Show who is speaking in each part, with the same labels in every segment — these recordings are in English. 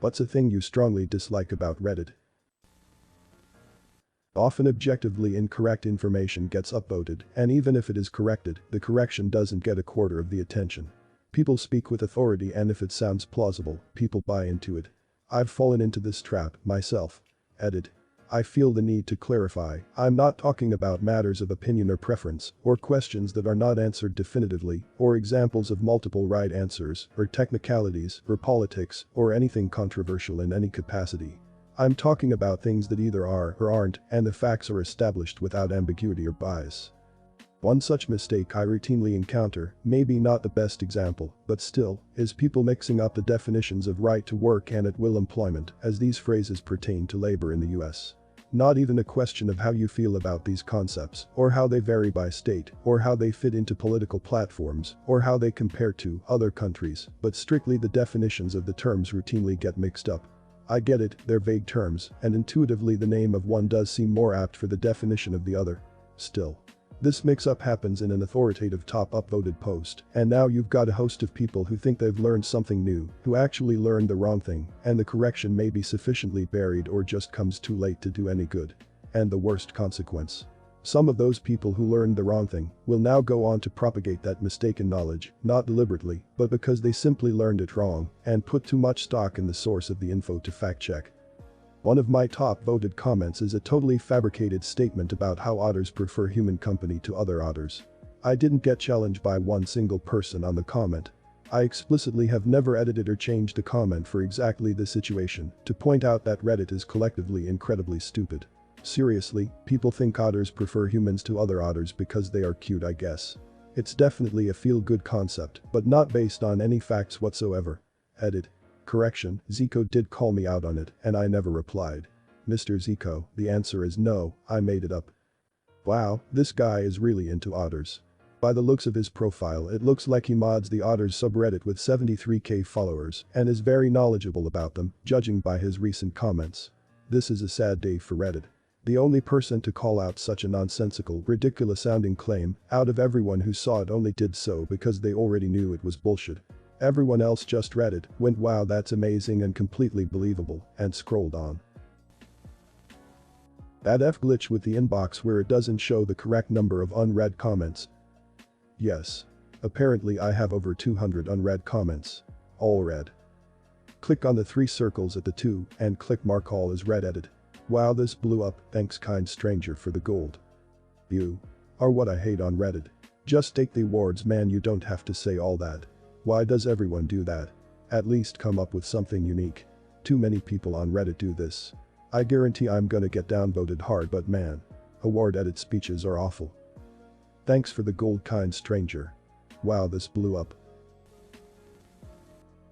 Speaker 1: What's a thing you strongly dislike about Reddit? Often objectively incorrect information gets upvoted, and even if it is corrected, the correction doesn't get a quarter of the attention. People speak with authority, and if it sounds plausible, people buy into it. I've fallen into this trap myself. Edit. I feel the need to clarify, I'm not talking about matters of opinion or preference, or questions that are not answered definitively, or examples of multiple right answers, or technicalities, or politics, or anything controversial in any capacity. I'm talking about things that either are or aren't, and the facts are established without ambiguity or bias. One such mistake I routinely encounter, maybe not the best example, but still, is people mixing up the definitions of right to work and at will employment, as these phrases pertain to labor in the US. Not even a question of how you feel about these concepts, or how they vary by state, or how they fit into political platforms, or how they compare to other countries, but strictly the definitions of the terms routinely get mixed up. I get it, they're vague terms, and intuitively the name of one does seem more apt for the definition of the other. Still. This mix-up happens in an authoritative top upvoted post, and now you've got a host of people who think they've learned something new, who actually learned the wrong thing, and the correction may be sufficiently buried or just comes too late to do any good. And the worst consequence. Some of those people who learned the wrong thing will now go on to propagate that mistaken knowledge, not deliberately, but because they simply learned it wrong and put too much stock in the source of the info to fact-check. One of my top voted comments is a totally fabricated statement about how otters prefer human company to other otters. I didn't get challenged by one single person on the comment. I explicitly have never edited or changed a comment for exactly this situation, to point out that Reddit is collectively incredibly stupid. Seriously, people think otters prefer humans to other otters because they are cute, I guess. It's definitely a feel-good concept, but not based on any facts whatsoever. Edit. Correction, Zico did call me out on it, and I never replied. Mr. Zico, the answer is no, I made it up. Wow, this guy is really into otters. By the looks of his profile, it looks like he mods the otters subreddit with 73k followers and is very knowledgeable about them, judging by his recent comments. This is a sad day for Reddit. The only person to call out such a nonsensical, ridiculous-sounding claim out of everyone who saw it only did so because they already knew it was bullshit. Everyone else just read it, went wow that's amazing and completely believable, and scrolled on. That glitch with the inbox where it doesn't show the correct number of unread comments. Yes. Apparently I have over 200 unread comments. All read. Click on the 3 circles at the 2 and click mark all as read. Edit. Wow, this blew up, thanks kind stranger for the gold. You are what I hate on Reddit. Just take the awards, man, you don't have to say all that. Why does everyone do that? At least come up with something unique. Too many people on Reddit do this. I guarantee I'm gonna get downvoted hard, but man. Award edit speeches are awful. Thanks for the gold, kind stranger. Wow, this blew up.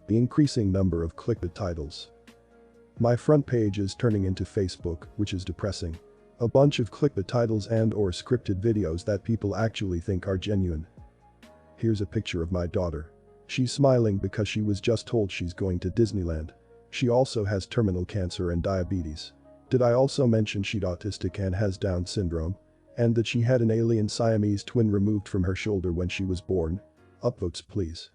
Speaker 1: The increasing number of clickbait titles. My front page is turning into Facebook, which is depressing. A bunch of clickbait titles and or scripted videos that people actually think are genuine. Here's a picture of my daughter. She's smiling because she was just told she's going to Disneyland. She also has terminal cancer and diabetes. Did I also mention she's autistic and has Down syndrome? And that she had an alien Siamese twin removed from her shoulder when she was born? Upvotes please.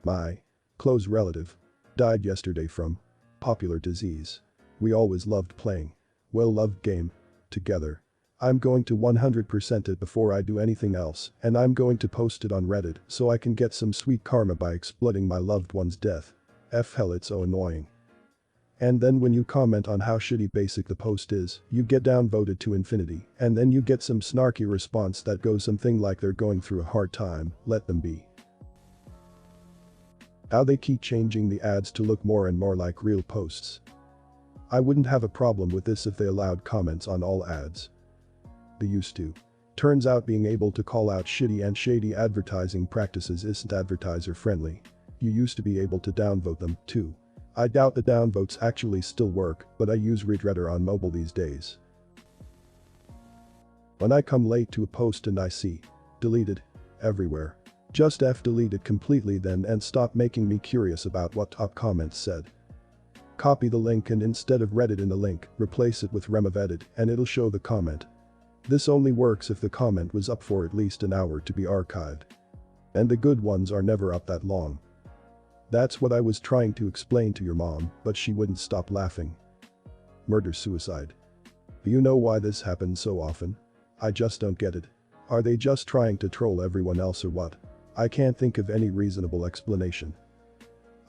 Speaker 1: My close relative died yesterday from popular disease. We always loved playing well-loved game together. I'm going to 100% it before I do anything else, and I'm going to post it on Reddit so I can get some sweet karma by exploiting my loved one's death. Hell, it's so annoying. And then when you comment on how shitty basic the post is, you get downvoted to infinity, and then you get some snarky response that goes something like they're going through a hard time, let them be. How they keep changing the ads to look more and more like real posts. I wouldn't have a problem with this if they allowed comments on all ads. They used to. Turns out being able to call out shitty and shady advertising practices isn't advertiser friendly. You used to be able to downvote them, too. I doubt the downvotes actually still work, but I use Reddit on mobile these days. When I come late to a post and I see deleted everywhere. Just delete it completely then and stop making me curious about what top comments said. Copy the link and instead of Reddit in the link, replace it with RemOfEdit and it'll show the comment. This only works if the comment was up for at least an hour to be archived. And the good ones are never up that long. That's what I was trying to explain to your mom, but she wouldn't stop laughing. Murder-suicide. Do you know why this happens so often? I just don't get it. Are they just trying to troll everyone else or what? I can't think of any reasonable explanation.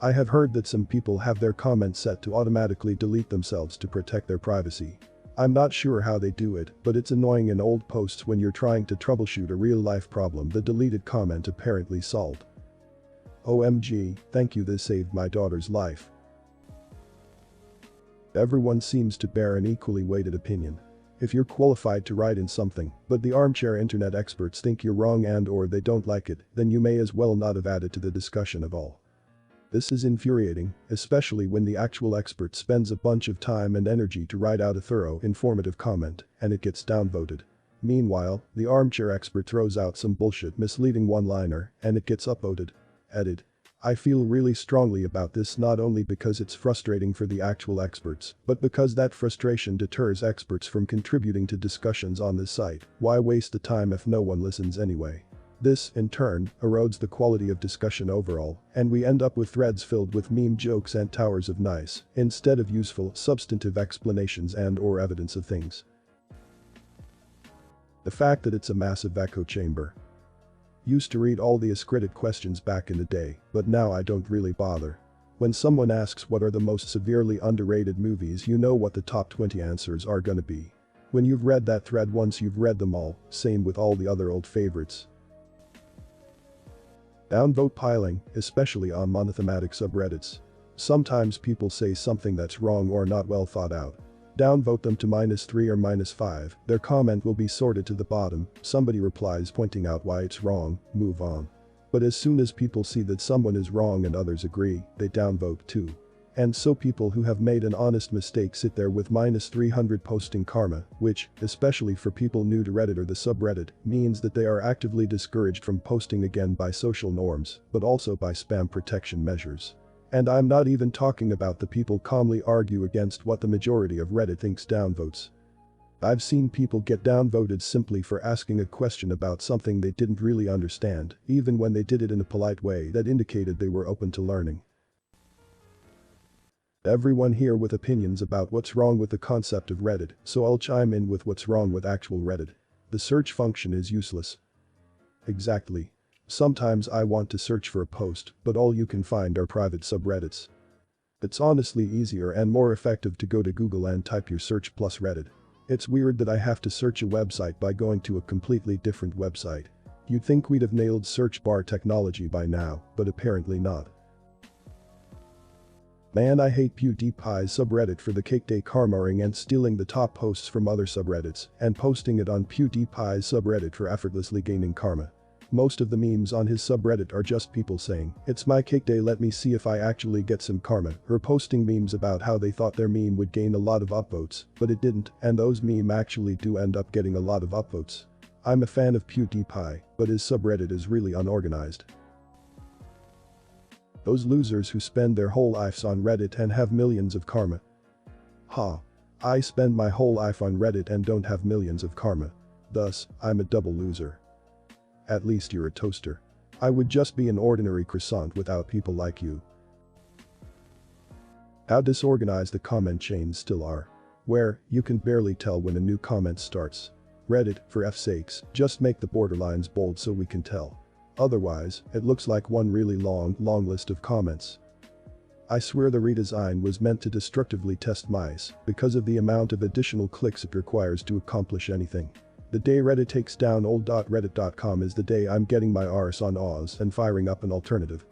Speaker 1: I have heard that some people have their comments set to automatically delete themselves to protect their privacy. I'm not sure how they do it, but it's annoying in old posts when you're trying to troubleshoot a real-life problem the deleted comment apparently solved. OMG, thank you, this saved my daughter's life. Everyone seems to bear an equally weighted opinion. If you're qualified to write in something, but the armchair internet experts think you're wrong and/or they don't like it, then you may as well not have added to the discussion at all. This is infuriating, especially when the actual expert spends a bunch of time and energy to write out a thorough, informative comment, and it gets downvoted. Meanwhile, the armchair expert throws out some bullshit misleading one-liner, and it gets upvoted. Edit. I feel really strongly about this not only because it's frustrating for the actual experts, but because that frustration deters experts from contributing to discussions on this site. Why waste the time if no one listens anyway? This, in turn, erodes the quality of discussion overall, and we end up with threads filled with meme jokes and towers of nice, instead of useful, substantive explanations and/or evidence of things. The fact that it's a massive echo chamber. Used to read all the Reddit questions back in the day, but now I don't really bother. When someone asks what are the most severely underrated movies, you know what the top 20 answers are gonna be. When you've read that thread once, you've read them all, same with all the other old favorites. Downvote piling, especially on monothematic subreddits. Sometimes people say something that's wrong or not well thought out. Downvote them to -3 or -5, their comment will be sorted to the bottom, somebody replies pointing out why it's wrong, move on. But as soon as people see that someone is wrong and others agree, they downvote too. And so people who have made an honest mistake sit there with -300 posting karma, which, especially for people new to Reddit or the subreddit, means that they are actively discouraged from posting again by social norms, but also by spam protection measures. And I'm not even talking about the people calmly argue against what the majority of Reddit thinks downvotes. I've seen people get downvoted simply for asking a question about something they didn't really understand, even when they did it in a polite way that indicated they were open to learning. Everyone here with opinions about what's wrong with the concept of Reddit, so I'll chime in with what's wrong with actual Reddit. The search function is useless. Exactly. Sometimes I want to search for a post, but all you can find are private subreddits. It's honestly easier and more effective to go to Google and type your search plus Reddit. It's weird that I have to search a website by going to a completely different website. You'd think we'd have nailed search bar technology by now, but apparently not. Man, I hate PewDiePie's subreddit for the cake day karmaing and stealing the top posts from other subreddits and posting it on PewDiePie's subreddit for effortlessly gaining karma. Most of the memes on his subreddit are just people saying, "It's my cake day, let me see if I actually get some karma," or posting memes about how they thought their meme would gain a lot of upvotes, but it didn't, and those memes actually do end up getting a lot of upvotes. I'm a fan of PewDiePie, but his subreddit is really unorganized. Those losers who spend their whole lives on Reddit and have millions of karma. Ha. I spend my whole life on Reddit and don't have millions of karma. Thus, I'm a double loser. At least you're a toaster. I would just be an ordinary croissant without people like you. How disorganized the comment chains still are. Where, you can barely tell when a new comment starts. Reddit, for F's sakes, just make the borderlines bold so we can tell. Otherwise, it looks like one really long list of comments. I swear the redesign was meant to destructively test mice because of the amount of additional clicks it requires to accomplish anything. The day Reddit takes down old.reddit.com is the day I'm getting my arse on Oz and firing up an alternative.